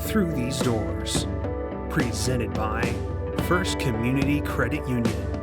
through these doors. Presented by First Community Credit Union.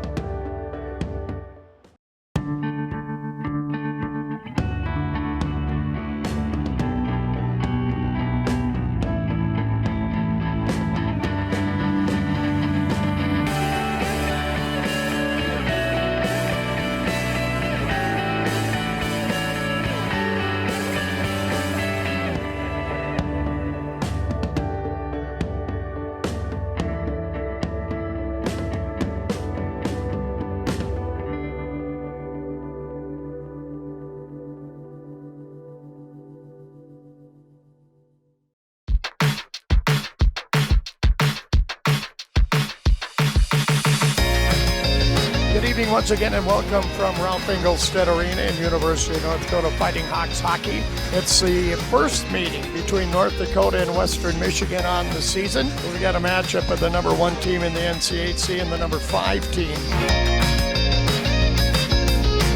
Once again, and welcome from Ralph Engelstad Arena in University of North Dakota Fighting Hawks hockey. It's the first meeting between North Dakota and Western Michigan on the season. We got a matchup of the number 1 team in the NCHC and the number 5 team.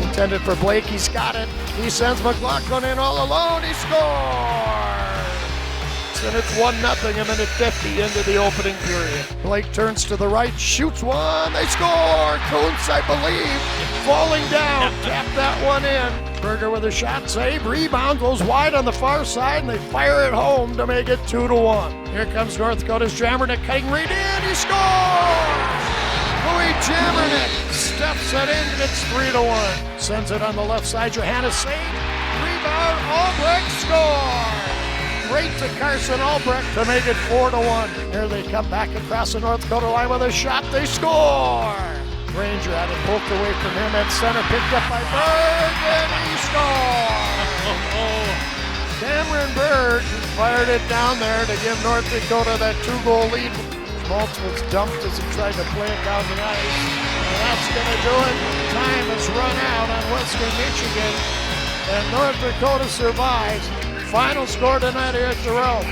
Intended for Blake, he's got it. He sends McLaughlin in all alone, he scores! And it's 1-0 a minute 50 into the opening period. Blake turns to the right, shoots one, they score! Kuntz, I believe, falling down, tapped that one in. Berger with a shot save, rebound, goes wide on the far side, and they fire it home to make it 2-1. Here comes North Dakota's Jamernick cutting right in, he scores! Louis Jamernick steps it in, it's 3-1. Sends it on the left side, Johannes save, rebound, Albrecht scores! Right to Carson Albrecht to make it 4-1. Here they come back across the North Dakota line with a shot. They score! Ranger had it poked away from him at center, picked up by Berg, and he scores! Cameron Berg fired it down there to give North Dakota that 2-goal lead. Schmaltz was dumped as he tried to play it down the ice. And that's going to do it. Time has run out on Western Michigan. And North Dakota survives. Final score tonight here at the Ralph.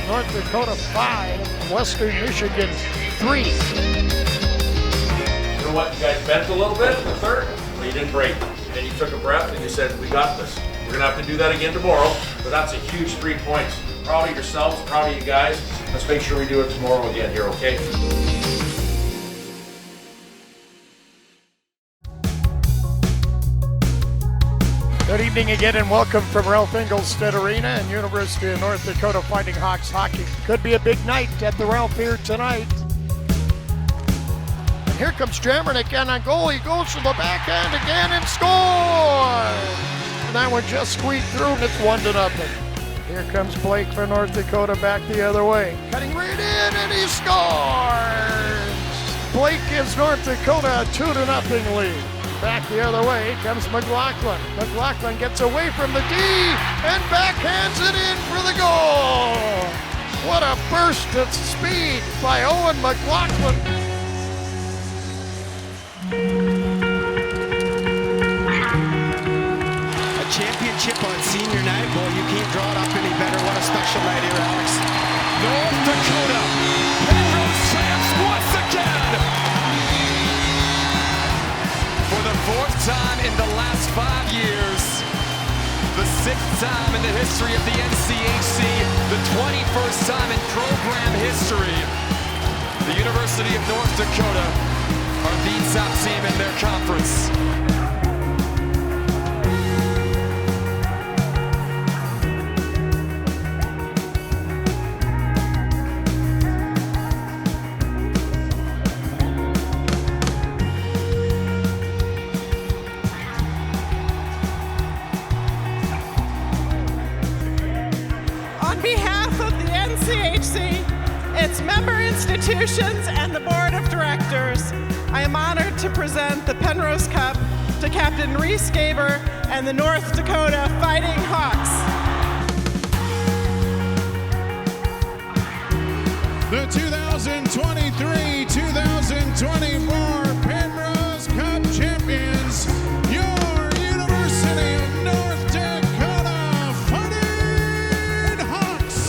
North Dakota 5, Western Michigan 3. You know what? You guys bent a little bit in the third, but you didn't break. And then you took a breath and you said, we got this. We're going to have to do that again tomorrow, but that's a huge 3 points. Proud of yourselves, proud of you guys. Let's make sure we do it tomorrow again here, okay? Good evening again and welcome from Ralph Engelstad Arena and University of North Dakota Fighting Hawks hockey. Could be a big night at the Ralph here tonight. And here comes Jamernick again on goal. He goes to the backhand again and scores! And that one just squeaked through and it's 1-0. Here comes Blake for North Dakota back the other way. Cutting right in and he scores! Blake gives North Dakota a 2-0 lead. Back the other way comes McLaughlin. McLaughlin gets away from the D and backhands it in for the goal. What a burst of speed by Owen McLaughlin. A championship on senior night. Well, you can't draw it up any better. What a special night here, Alex. North Dakota, Penrose champs once again. For the 4th time in the last 5 years, the 6th time in the history of the NCHC, the 21st time in program history, the University of North Dakota are the top team in their conference. On behalf of the NCHC, its member institutions, and the Board of Directors, I am honored to present the Penrose Cup to Captain Reese Gaber and the North Dakota Fighting Hawks. The 2023-2024 Penrose Cup champions, your University of North Dakota Fighting Hawks.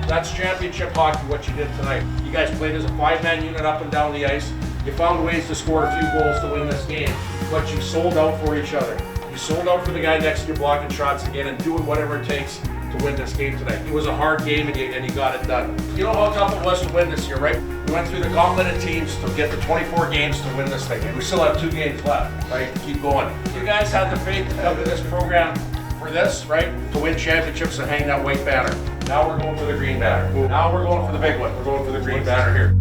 That's championship hockey, what you did tonight. You guys played as a 5-man unit up and down the ice. You found ways to score a few goals to win this game, but you sold out for each other. You sold out for the guy next to you blocking shots again and doing whatever it takes to win this game tonight. It was a hard game and you got it done. You know how tough it was to win this year, right? We went through the gauntlet of teams to get the 24 games to win this thing. We still have 2 games left, right? Keep going. You guys had the faith to come to this program for this, right? To win championships and hang that white banner. Now we're going for the green banner. Now we're going for the big one. We're going for the green banner here.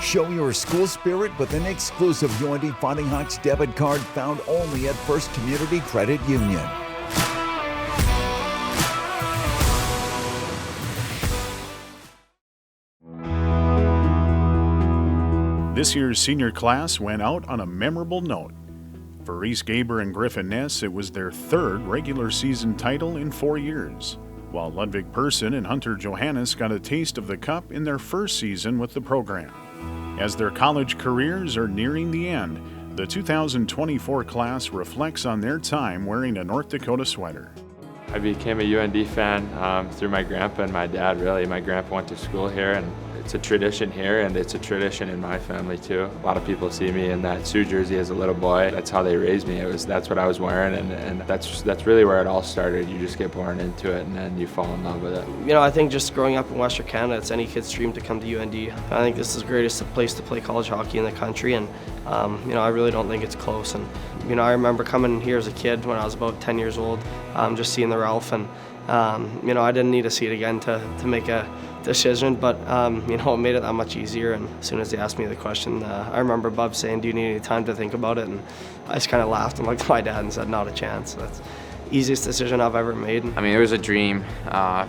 Show your school spirit with an exclusive UND Fighting Hawks debit card found only at First Community Credit Union. This year's senior class went out on a memorable note. For Reese Gaber and Griffin Ness, it was their 3rd regular season title in 4 years, while Ludwig Persson and Hunter Johannes got a taste of the Cup in their first season with the program. As their college careers are nearing the end, the 2024 class reflects on their time wearing a North Dakota sweater. I became a UND fan through my grandpa and my dad, really. My grandpa went to school here, and it's a tradition here, and it's a tradition in my family too. A lot of people see me in that Sioux jersey as a little boy. That's how they raised me. That's what I was wearing, and that's really where it all started. You just get born into it, and then you fall in love with it. You know, I think just growing up in Western Canada, it's any kid's dream to come to UND. I think this is the greatest place to play college hockey in the country, and you know, I really don't think it's close. And you know, I remember coming here as a kid when I was about 10 years old, just seeing the Ralph, and you know, I didn't need to see it again to make a decision, but you know, it made it that much easier. And as soon as they asked me the question, I remember Bub saying, "Do you need any time to think about it?" And I just kind of laughed and looked at my dad and said, "Not a chance." That's the easiest decision I've ever made. I mean, it was a dream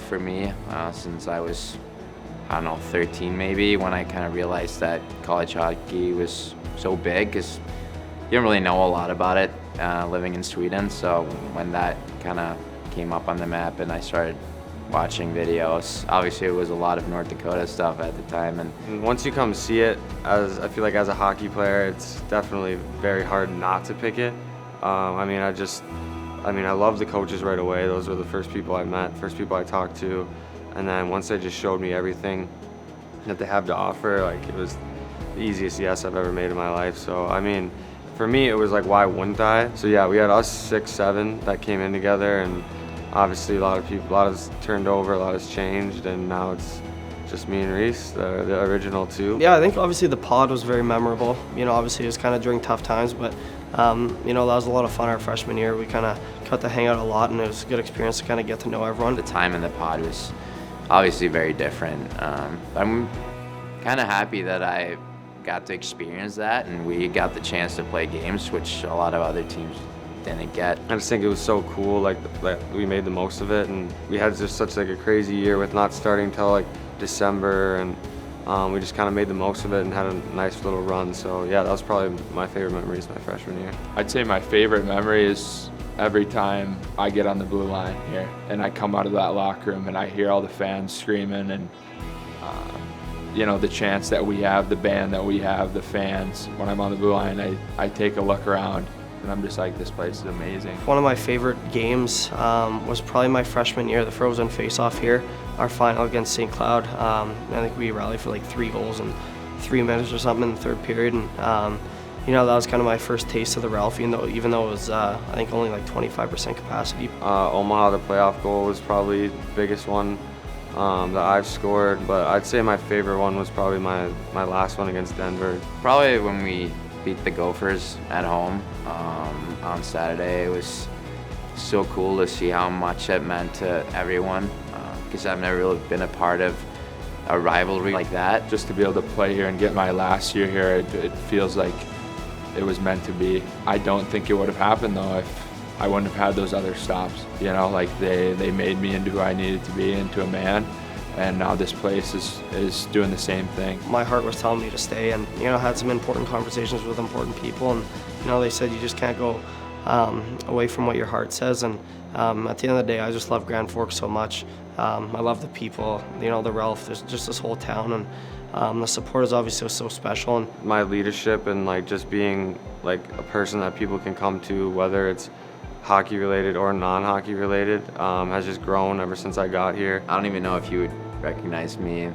for me since I was, I don't know, 13 maybe, when I kind of realized that college hockey was so big, because you didn't really know a lot about it living in Sweden. So when that kind of came up on the map and I started watching videos, obviously it was a lot of North Dakota stuff at the time. And once you come see it, I feel like as a hockey player, it's definitely very hard not to pick it. I mean, I loved the coaches right away. Those were the first people I met, first people I talked to. And then once they just showed me everything that they have to offer, like, it was the easiest yes I've ever made in my life. So, I mean, for me, it was like, why wouldn't I? So yeah, we had us 6, 7 that came in together, and obviously a lot has turned over, a lot has changed, and now it's just me and Reese, the original 2. Yeah, I think obviously the pod was very memorable. You know, obviously it was kind of during tough times, but you know, that was a lot of fun our freshman year. We kind of got to hang out a lot, and it was a good experience to kind of get to know everyone. The time in the pod was obviously very different. I'm kind of happy that I got to experience that, and we got the chance to play games, which a lot of other teams didn't get. I just think it was so cool, like we made the most of it, and we had just such like a crazy year with not starting till like December, and we just kind of made the most of it and had a nice little run. So yeah, that was probably my favorite memories my freshman year. I'd say my favorite memory is every time I get on the blue line here and I come out of that locker room and I hear all the fans screaming, and you know, the chants that we have, the band that we have, the fans. When I'm on the blue line, I take a look around and I'm just like, this place is amazing. One of my favorite games was probably my freshman year, the Frozen Face-Off here, our final against St. Cloud. I think we rallied for like 3 goals in 3 minutes or something in the 3rd period. And you know, that was kind of my first taste of the Ralph, even though it was, I think, only like 25% capacity. Omaha, the playoff goal, was probably the biggest one that I've scored, but I'd say my favorite one was probably my last one against Denver. Probably when we beat the Gophers at home on Saturday. It was so cool to see how much it meant to everyone, because I've never really been a part of a rivalry like that. Just to be able to play here and get my last year here, it feels like it was meant to be. I don't think it would have happened though if I wouldn't have had those other stops. You know, like they made me into who I needed to be, into a man, and now this place is doing the same thing. My heart was telling me to stay, and you know, I had some important conversations with important people, and you know, they said you just can't go away from what your heart says. And at the end of the day, I just love Grand Forks so much. I love the people, the Ralph, there's just this whole town, and the support is obviously so special. And my leadership and just being a person that people can come to, whether it's hockey related or non-hockey related, has just grown ever since I got here. I don't even know if you would recognize me.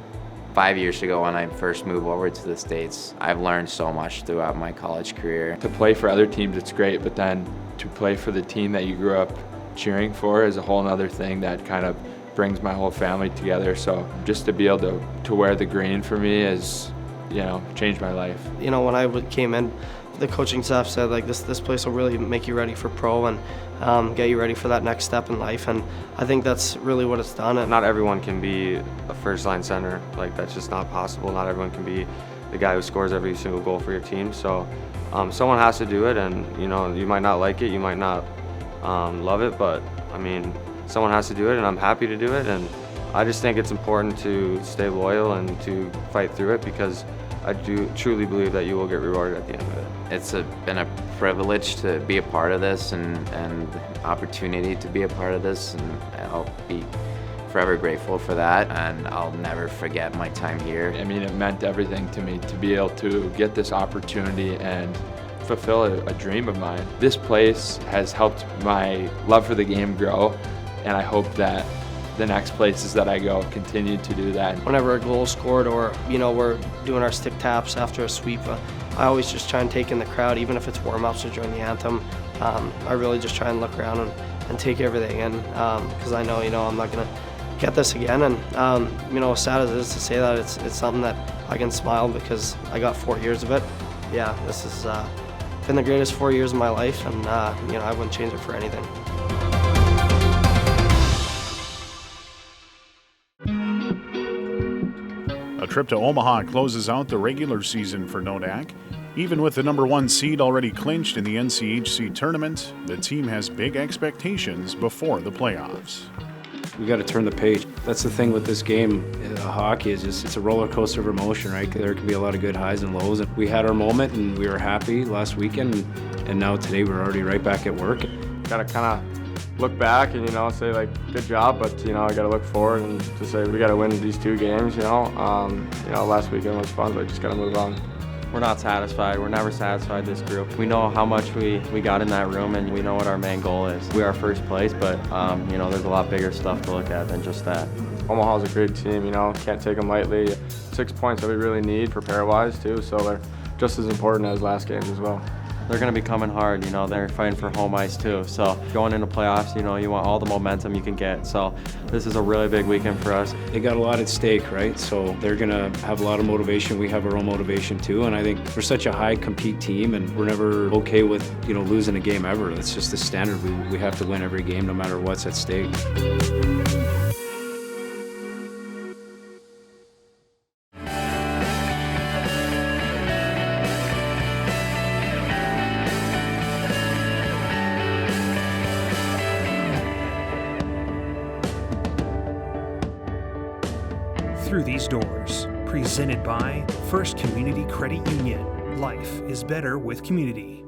5 years ago when I first moved over to the States, I've learned so much throughout my college career. To play for other teams, it's great, but then to play for the team that you grew up cheering for is a whole other thing that kind of brings my whole family together. So just to be able to wear the green for me is, changed my life. When I came in, the coaching staff said this place will really make you ready for pro and get you ready for that next step in life, and I think that's really what it's done. And not everyone can be a first-line center. That's just not possible. Not everyone can be the guy who scores every single goal for your team. So someone has to do it, and you might not like it, you might not love it, but someone has to do it, and I'm happy to do it. And I just think it's important to stay loyal and to fight through it, because I do truly believe that you will get rewarded at the end of it. It's been a privilege to be a part of this and opportunity to be a part of this, and I'll be forever grateful for that, and I'll never forget my time here. It meant everything to me to be able to get this opportunity and fulfill a dream of mine. This place has helped my love for the game grow, and I hope that the next places that I go continue to do that. Whenever a goal is scored, or we're doing our stick taps after a sweep, I always just try and take in the crowd, even if it's warm-ups or during the anthem. I really just try and look around and take everything in, because I know I'm not going to get this again. And as sad as it is to say that, it's something that I can smile because I got 4 years of it. Yeah, this has been the greatest 4 years of my life, and I wouldn't change it for anything. A trip to Omaha closes out the regular season for NoDak. Even with the #1 seed already clinched in the NCHC tournament, the team has big expectations before the playoffs. We got to turn the page. That's the thing with this game. Hockey is it's a roller coaster of emotion, right? There can be a lot of good highs and lows. And we had our moment, and we were happy last weekend, and now today we're already right back at work. Got to kind of look back and say good job, but I got to look forward and to say we got to win these 2 games. Last weekend was fun, but just got to move on. We're not satisfied. We're never satisfied, this group. We know how much we got in that room, and we know what our main goal is. We are first place, but there's a lot bigger stuff to look at than just that. Omaha's a great team, can't take them lightly. 6 points that we really need prepare-wise too, so they're just as important as last games as well. They're going to be coming hard, they're fighting for home ice too. So going into playoffs, you want all the momentum you can get. So this is a really big weekend for us. They got a lot at stake, right? So they're going to have a lot of motivation. We have our own motivation too. And I think we're such a high compete team, and we're never okay with, losing a game ever. That's just the standard. We have to win every game no matter what's at stake. Through these doors, presented by First Community Credit Union. Life is better with community.